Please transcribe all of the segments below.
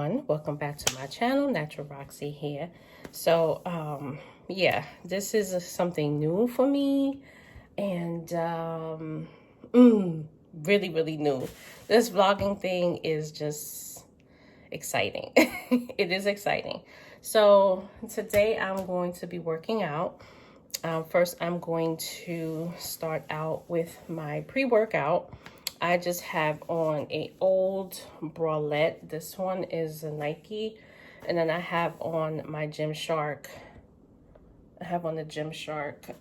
everyone, welcome back to my channel. Naturalroxxy here. So yeah, this is something new for me, and really new. This vlogging thing is just exciting. It is exciting. So today I'm going to be working out. First I'm going to start out with my pre-workout. I just have on a old bralette. This one is a Nike. And then I have on my Gymshark. I have on the Gymshark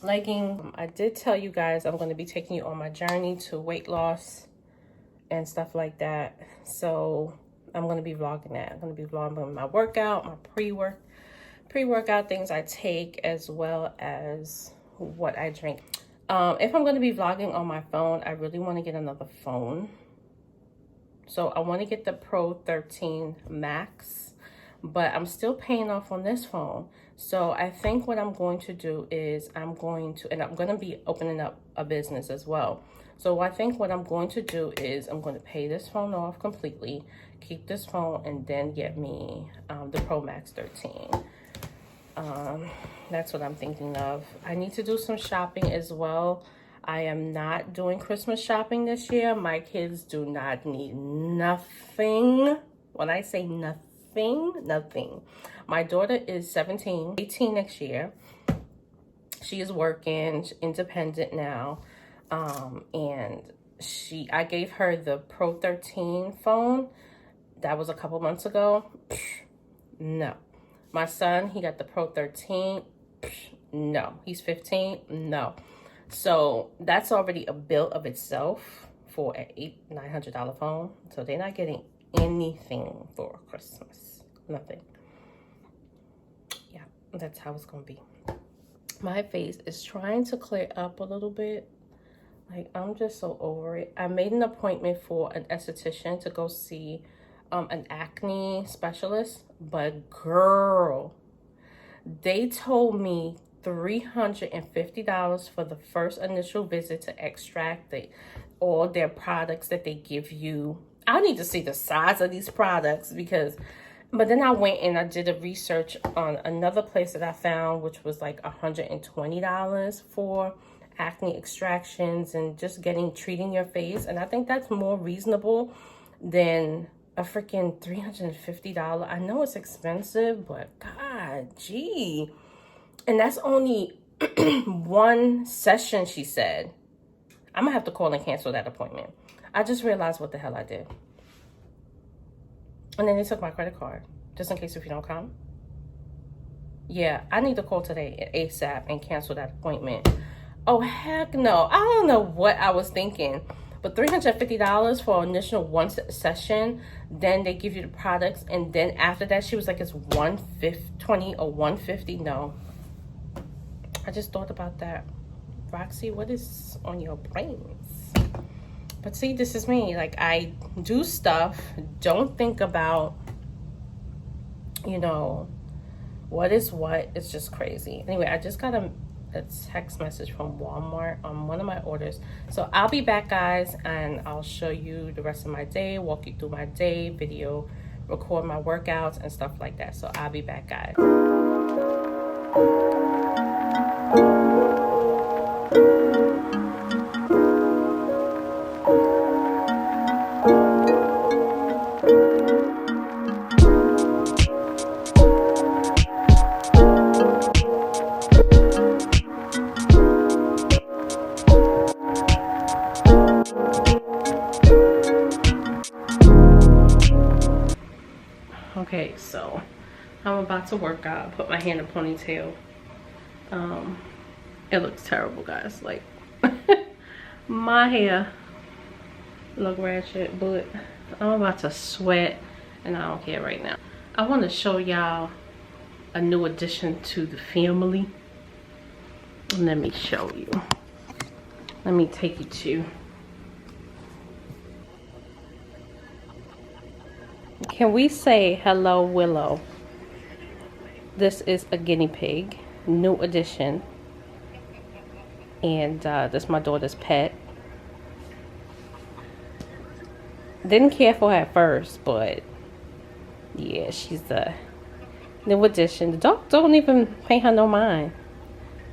legging. I did tell you guys I'm going to be taking you on my journey to weight loss and stuff like that. So I'm going to be vlogging that. I'm going to be vlogging my workout, my pre-workout things I take, as well as what I drink. If I'm going to be vlogging on my phone, I really want to get another phone. So I want to get the Pro 13 Max, but I'm still paying off on this phone. So I think what I'm going to do is I'm going to be opening up a business as well. So I think what I'm going to do is I'm going to pay this phone off completely, keep this phone, and then get me the Pro Max 13. That's what I'm thinking of. I need to do some shopping as well. I am not doing Christmas shopping this year. My kids do not need nothing. When I say nothing, nothing. My daughter is 17, 18 next year. She is working, independent now. And I gave her the Pro 13 phone. That was a couple months ago. No. My son, he got the Pro 13. No. He's 15. No. So that's already a bill of itself for an $900 phone. So they're not getting anything for Christmas. Nothing. Yeah, that's how it's going to be. My face is trying to clear up a little bit. Like, I'm just so over it. I made an appointment for an esthetician to go see an acne specialist, but girl, they told me $350 for the first initial visit to extract all their products that they give you. I need to see the size of these products but then I went and I did a research on another place that I found, which was like $120 for acne extractions and just treating your face. And I think that's more reasonable than a freaking $350. I know it's expensive, but God, gee. And that's only one session, she said. I'm gonna have to call and cancel that appointment. I just realized what the hell I did. And then they took my credit card, just in case if you don't come. Yeah, I need to call today ASAP and cancel that appointment. Oh, heck no. I don't know what I was thinking. But $350 for initial one session, then they give you the products, and then after that, she was like, it's $120 or $150. No. I just thought about that. Roxy, what is on your brains? But see, this is me. Like, I do stuff, don't think about, what is what. It's just crazy. Anyway, I just got a text message from Walmart on one of my orders. So I'll be back, guys, and I'll show you the rest of my day, walk you through my day, video, record my workouts and stuff like that. So I'll be back, guys. Okay, so I'm about to work out. Put my hair in a ponytail. It looks terrible, guys. Like, my hair look ratchet, but I'm about to sweat and I don't care right now. I want to show y'all a new addition to the family. Let me show you. Let me take you to. Can we say hello, Willow? This is a guinea pig, new addition. And this is my daughter's pet. Didn't care for her at first, but yeah, she's the new addition. The dog don't even pay her no mind.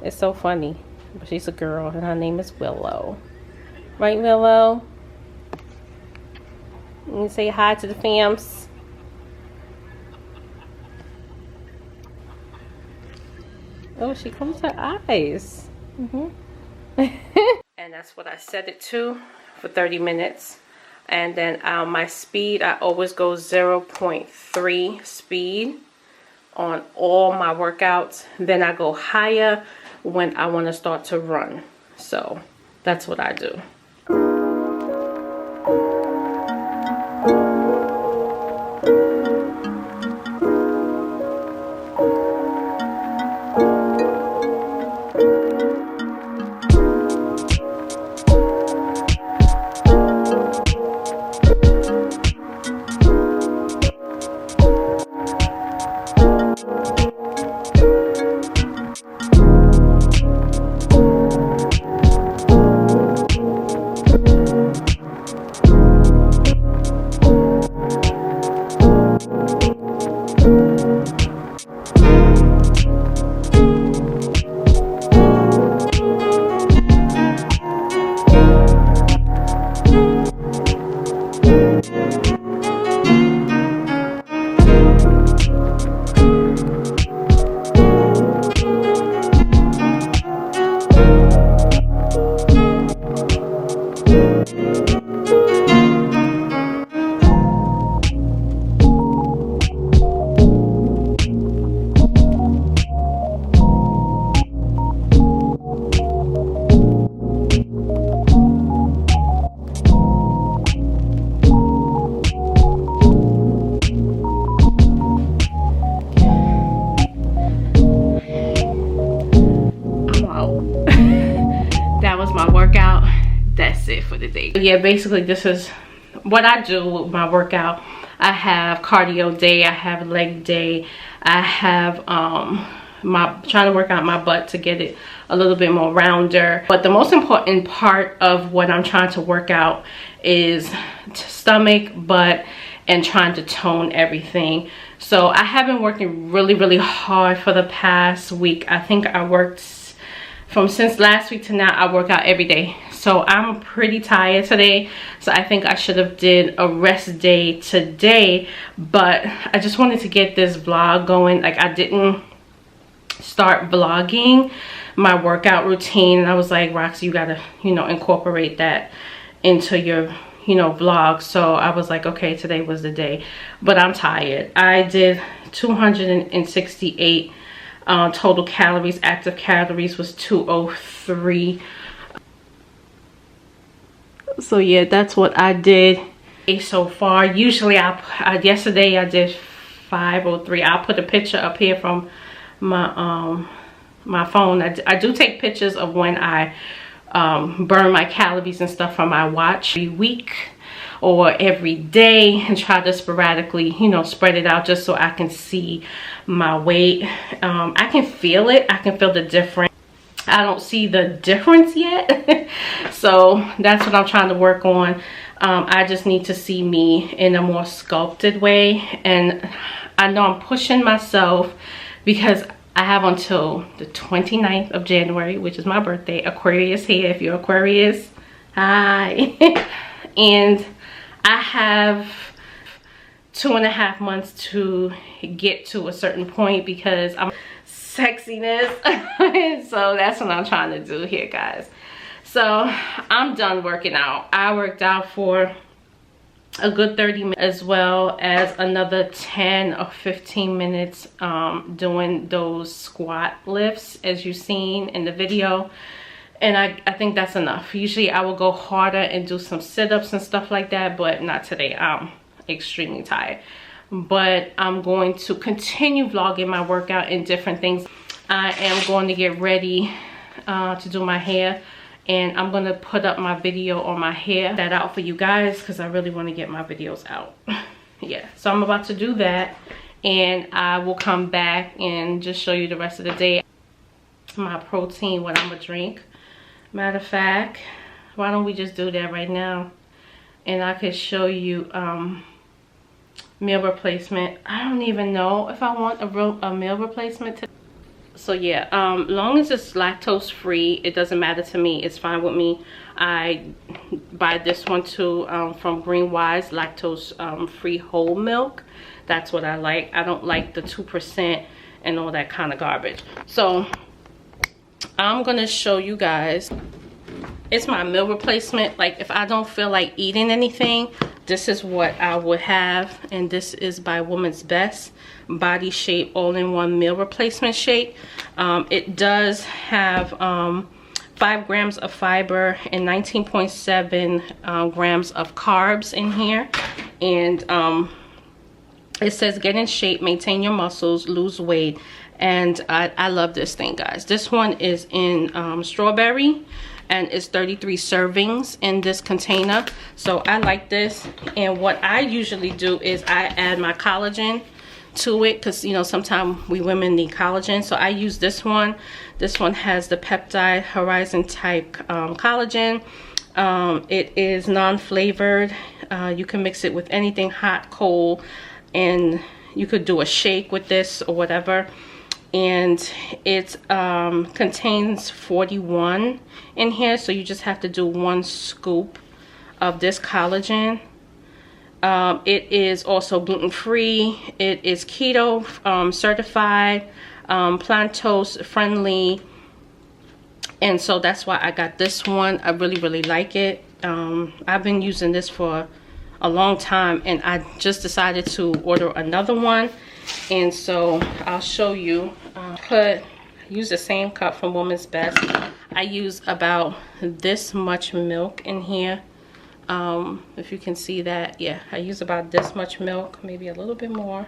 It's so funny. But she's a girl, and her name is Willow. Right, Willow? You say hi to the fams. Oh, she closed her eyes. And that's what I set it to for 30 minutes. And then my speed, I always go 0.3 speed on all my workouts. Then I go higher when I want to start to run. So that's what I do. That was my workout. That's it for the day. Yeah, basically this is what I do with my workout. I have cardio day, I have leg day, I have trying to work out my butt to get it a little bit more rounder. But the most important part of what I'm trying to work out is stomach, butt, and trying to tone everything. So I have been working really hard for the past week. I think I worked since last week to now. I work out every day, so I'm pretty tired today. So I think I should have did a rest day today, but I just wanted to get this vlog going. Like, I didn't start vlogging my workout routine, and I was like, Roxy, you gotta, you know, incorporate that into your, you know, vlog. So I was like, okay, today was the day. But I'm tired. I did 268 total calories. Active calories was 203. So yeah, that's what I did so far. Usually yesterday I did 503. I'll put a picture up here from my my phone. I do take pictures of when I burn my calories and stuff from my watch every week or every day, and try to sporadically, you know, spread it out just so I can see my weight. I can feel it. I can feel the difference. I don't see the difference yet. So that's what I'm trying to work on. I just need to see me in a more sculpted way, and I know I'm pushing myself because I have until the 29th of January, which is my birthday. Aquarius here. If you're Aquarius, hi. And I have 2.5 months to get to a certain point because I'm sexiness. So that's what I'm trying to do here, guys. So I'm done working out. I worked out for a good 30 minutes, as well as another 10 or 15 minutes doing those squat lifts as you've seen in the video. And I think that's enough. Usually I will go harder and do some sit-ups and stuff like that, but not today. I'm extremely tired. But I'm going to continue vlogging my workout and different things. I am going to get ready to do my hair, and I'm going to put up my video on my hair that out for you guys because I really want to get my videos out. Yeah, so I'm about to do that, and I will come back and just show you the rest of the day. My protein, what I'm gonna drink. Matter of fact, why don't we just do that right now? and I could show you meal replacement. I don't even know if I want a meal replacement today. So yeah, long as it's lactose free, it doesn't matter to me. It's fine with me. I buy this one too from Green Wise, lactose free whole milk. That's what I like. I don't like the 2% and all that kind of garbage. So I'm gonna show you guys. It's my meal replacement. Like if I don't feel like eating anything, this is what I would have. And this is by Woman's Best Body Shape all-in-one meal replacement shake. It does have 5 grams of fiber and 19.7 grams of carbs in here. And it says get in shape, maintain your muscles, lose weight. And I love this thing, guys. This one is in strawberry, and it's 33 servings in this container. So I like this. And what I usually do is I add my collagen to it, because you know sometimes we women need collagen. So I use this one. This one has the peptide horizon type collagen. It is non-flavored. You can mix it with anything hot, cold, and you could do a shake with this or whatever. And it contains 41 in here, so you just have to do 1 scoop of this collagen. It is also gluten-free. It is keto certified, planktose friendly, and so that's why I got this one. I really like it. I've been using this for a long time, and I just decided to order another one. And so I'll show you. Use the same cup from Woman's Best. I use about this much milk in here. If you can see that, yeah, I use about this much milk, maybe a little bit more.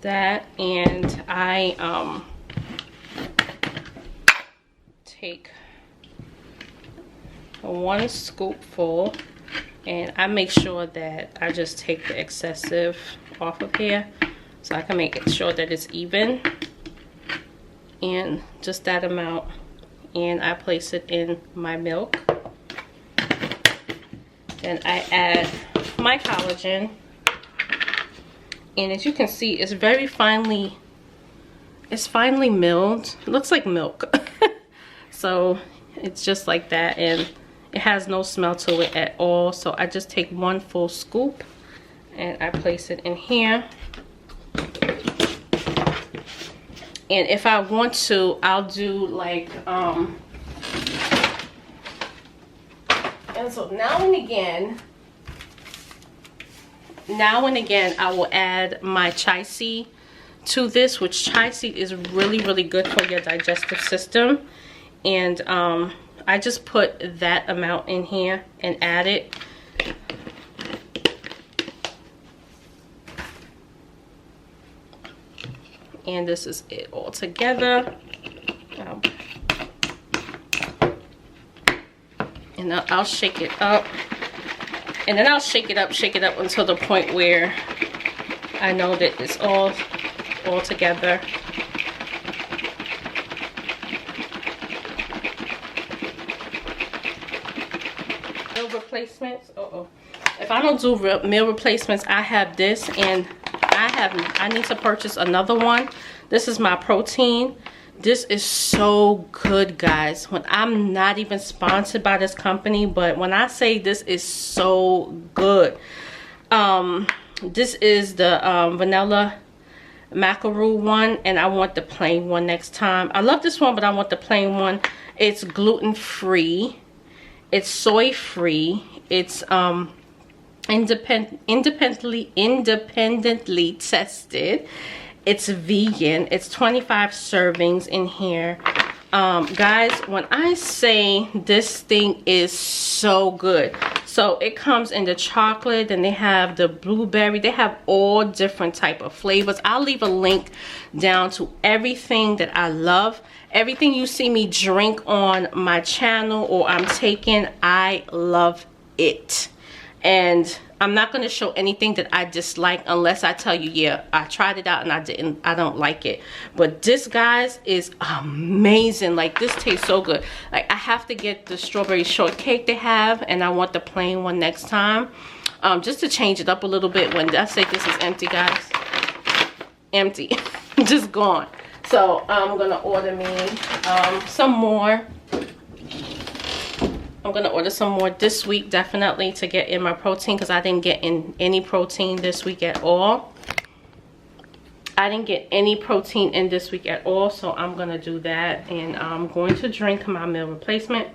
That, and I take 1 scoopful, and I make sure that I just take the excessive off of here, so I can make sure that it's even, and just that amount. And I place it in my milk. Then I add my collagen, and as you can see, it's very finely, milled. It looks like milk. So it's just like that, and it has no smell to it at all. So I just take 1 full scoop and I place it in here. And if I want to, I'll do like and so now and again I will add my chia seed to this, which chia seed is really good for your digestive system. And I just put that amount in here and add it. And this is it all together. And I'll shake it up. And then I'll shake it up until the point where I know that it's all together. Meal replacements. If I don't do meal replacements, I have this, and I need to purchase another one. This is my protein. This is so good, guys. When I'm not even sponsored by this company, but when I say this is so good, this is the vanilla macaroon one, and I want the plain one next time. I love this one, but I want the plain one. It's gluten-free. It's soy-free. It's independently tested. It's vegan. It's 25 servings in here. Guys, when I say this thing is so good, so it comes in the chocolate, and they have the blueberry. They have all different type of flavors. I'll leave a link down to everything that I love. Everything you see me drink on my channel or I'm taking, I love it. And I'm not going to show anything that I dislike unless I tell you, yeah, I tried it out and I don't like it. But this, guys, is amazing. Like, this tastes so good. Like, I have to get the strawberry shortcake they have, and I want the plain one next time. Just to change it up a little bit. When I say this is empty, guys, empty. Just gone. So I'm going to order me some more. I'm going to order some more this week, definitely, to get in my protein, because I didn't get in any protein this week at all. I didn't get any protein in this week at all, so I'm going to do that. And I'm going to drink my meal replacement.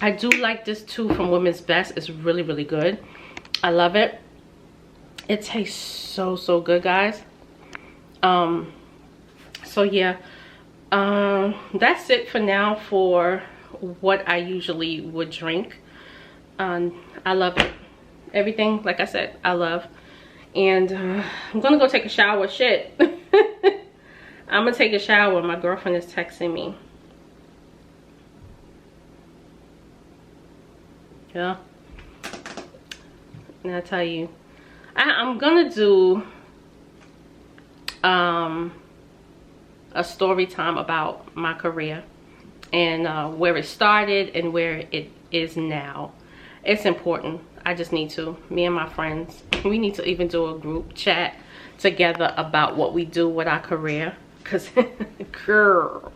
I do like this, too, from Women's Best. It's really, really good. I love it. It tastes so, so good, guys. So, yeah. That's it for now for what I usually would drink. I love it. Everything, like I said, I love. And I'm gonna go take a shower. Shit. I'm gonna take a shower. My girlfriend is texting me. Yeah. And I tell you, I'm gonna do a story time about my career and where it started and where it is now. It's important. I just need to, me and my friends, we need to even do a group chat together about what we do with our career, because girl,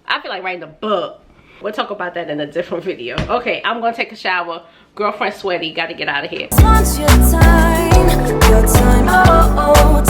I feel like writing a book. We'll talk about that in a different video. Okay, I'm gonna take a shower. Girlfriend sweaty, gotta get out of here. Your time, oh, oh.